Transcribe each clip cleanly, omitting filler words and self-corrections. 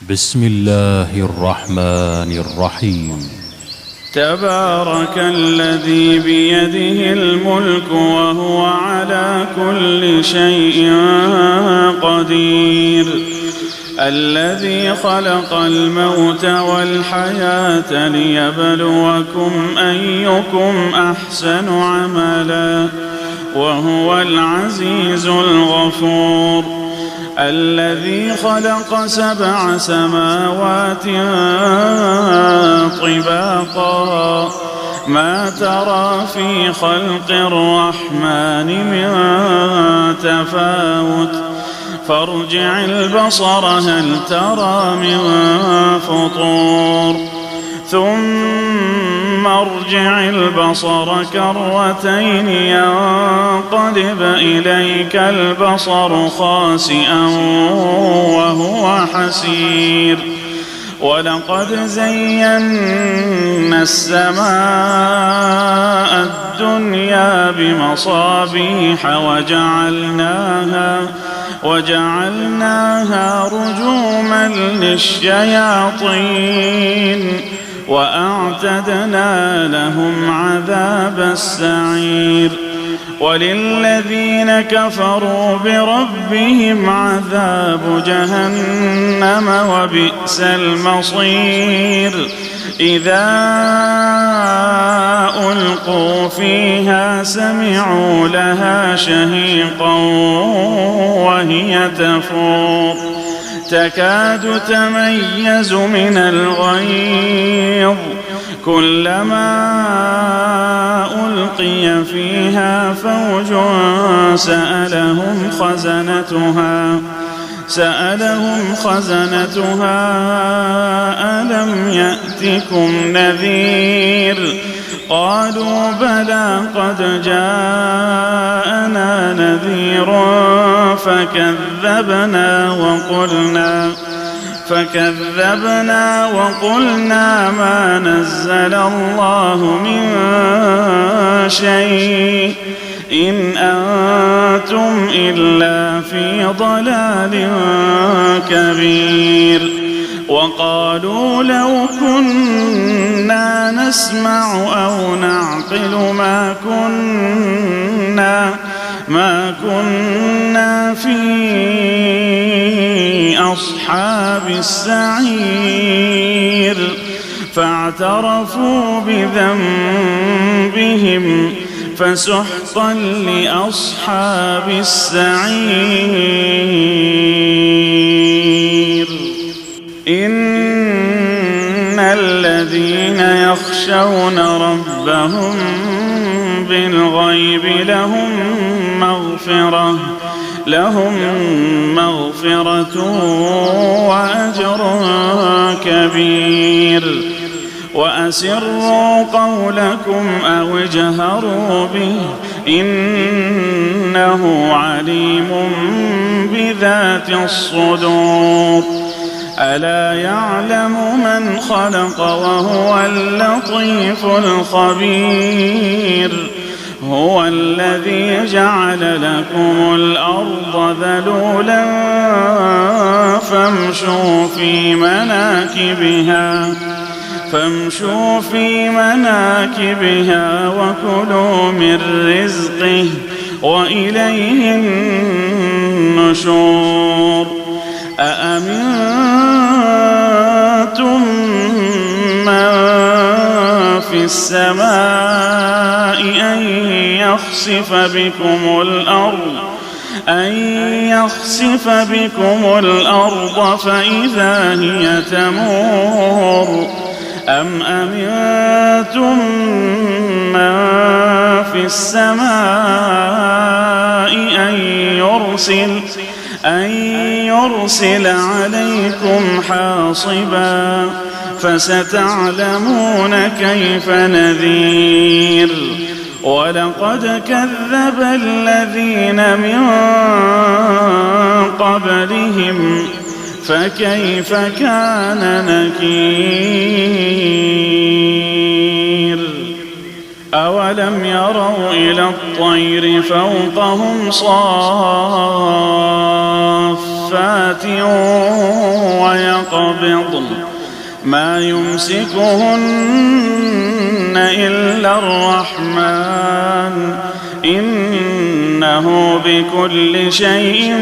بسم الله الرحمن الرحيم. تبارك الذي بيده الملك وهو على كل شيء قدير، الذي خلق الموت والحياة ليبلوكم أيكم أحسن عملا وهو العزيز الغفور، الذي خلق 7 سماوات طباقا ما ترى في خلق الرحمن من تفاوت فارجع البصر هل ترى من فطور ثم ارجع البصر كرتين ينقلب إليك البصر خاسئا وهو حسير، ولقد زينا السماء الدنيا بمصابيح وجعلناها رجوما للشياطين وأعتدنا لهم عذاب السعير، وللذين كفروا بربهم عذاب جهنم وبئس المصير، إذا ألقوا فيها سمعوا لها شهيقا وهي تفور تكاد تميز من الغيظ، كلما ألقي فيها فوج سألهم خزنتها ألم يأتكم نذير، قالوا بلى قد جاءنا نذير فكذبنا وقلنا ما نزل الله من شيء إن أنتم إلا في ضلال كبير، وقالوا لو كنا نسمع أو نعقل ما كنا في أصحاب السعير، فاعترفوا بذنبهم فسحقا لأصحاب السعير. إن الذين يخشون ربهم بالغيب لهم مغفرة وأجر كبير، وأسروا قولكم أو اجهروا به إنه عليم بذات الصدور، ألا يعلم من خلق وهو اللطيف الخبير، هو الذي جعل لكم الأرض ذلولا فامشوا في مناكبها وكلوا من رزقه وإليه النشور، أأمنتم من في السماء أن يخسف بكم الأرض فإذا هي تمور، أم أمنتم من في السماء أن يرسل عليكم حاصبا فستعلمون كيف نذير، ولقد كذب الذين من قبلهم فكيف كان نكير، أولم يروا إلى الطير فوقهم صافات صافات ويقبضن ما يمسكهن إلا الرحمن إنه بكل شيء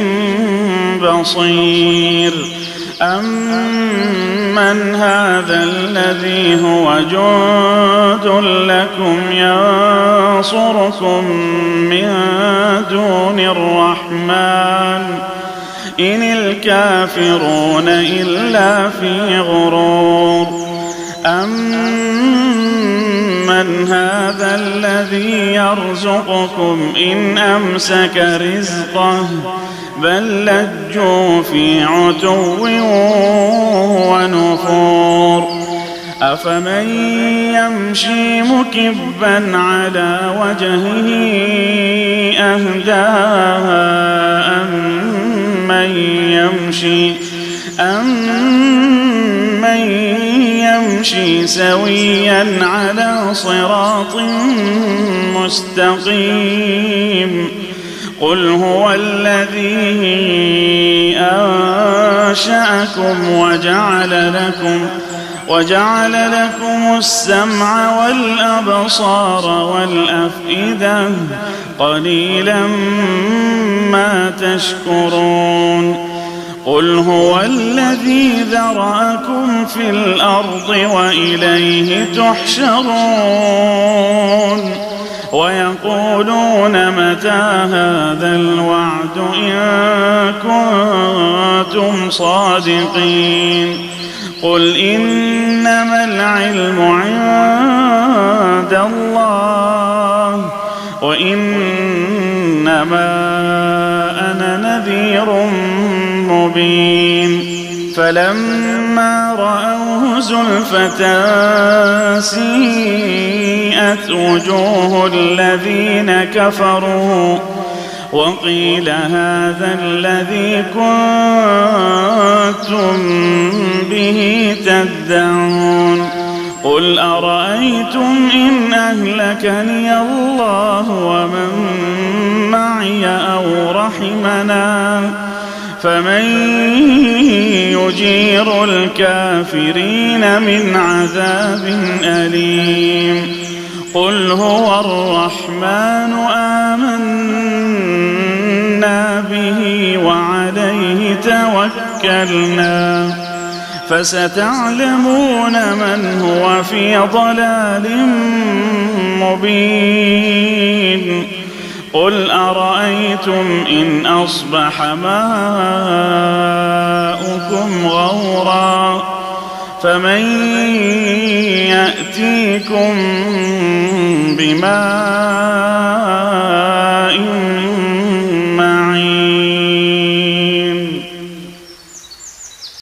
بصير. أمن هذا الذي هو جند لكم ينصركم من دون الرحمن إن الكافرون إلا في غرور. أمن هذا الذي يرزقكم إن أمسك رزقه بل لجوا في عتو ونفور. أفمن يمشي مكبا على وجهه أهدى أمن يمشي سويا على صراط مستقيم. قل هو الذي أنشأكم وجعل لكم السمع والأبصار والأفئدة قليلا ما تشكرون. قل هو الذي ذرأكم في الأرض وإليه تحشرون. ويقولون متى هذا الوعد إن كنتم صادقين. قل إنما العلم عند الله وإنما أنا نذير مبين. فلما رأوه زلفة سيئت وجوه الذين كفروا وقيل هذا الذي كنتم به تدعون. قل أرأيتم إن أهلكني الله ومن معي أو رحمنا فمن يجير الكافرين من عذاب أليم. قل هو الرحمن آمنا به وعليه توكلنا فستعلمون من هو في ضلال مبين. قل أرأيتم إن أصبح ماؤكم غورا فمن يأتيكم بماء